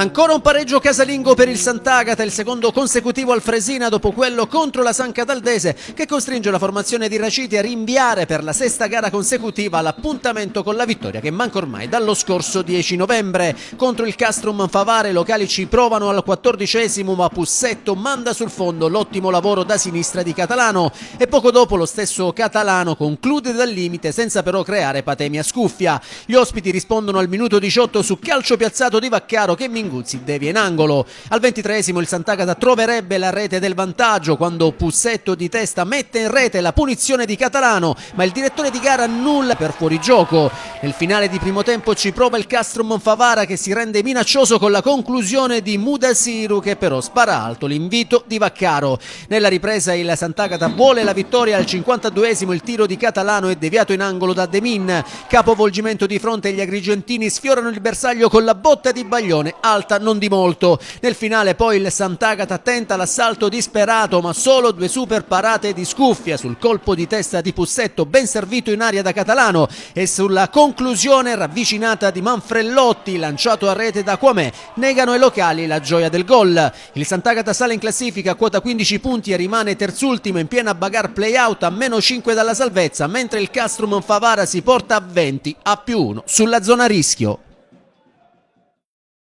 Ancora un pareggio casalingo per il Sant'Agata, il secondo consecutivo al Fresina dopo quello contro la San Cataldese, che costringe la formazione di Raciti a rinviare per la sesta gara consecutiva l'appuntamento con la vittoria che manca ormai dallo scorso 10 novembre. Contro il Castrum Favara i locali ci provano al 14esimo, ma Pussetto manda sul fondo l'ottimo lavoro da sinistra di Catalano e poco dopo lo stesso Catalano conclude dal limite senza però creare patemi a scuffia. Gli ospiti rispondono al minuto 18 su calcio piazzato di Vaccaro che Minguzzi devia in angolo. Al 23esimo il Sant'Agata troverebbe la rete del vantaggio quando Pussetto di testa mette in rete la punizione di Catalano, ma il direttore di gara annulla per fuorigioco. Nel finale di primo tempo ci prova il Castrum Favara che si rende minaccioso con la conclusione di Mudasiru che però spara alto l'invito di Vaccaro. Nella ripresa il Sant'Agata vuole la vittoria al 52esimo, il tiro di Catalano è deviato in angolo da Demin. Capovolgimento di fronte e gli agrigentini sfiorano il bersaglio con la botta di Baglione, alta non di molto. Nel finale poi il Sant'Agata tenta l'assalto disperato, ma solo due super parate di scuffia sul colpo di testa di Pussetto ben servito in aria da Catalano e sulla conclusione ravvicinata di Manfrellotti lanciato a rete da Quamè negano ai locali la gioia del gol. Il Sant'Agata sale in classifica a quota 15 punti e rimane terzultimo in piena bagarre play-out a meno 5 dalla salvezza, mentre il Castrum Favara si porta a 20 a +1 sulla zona rischio.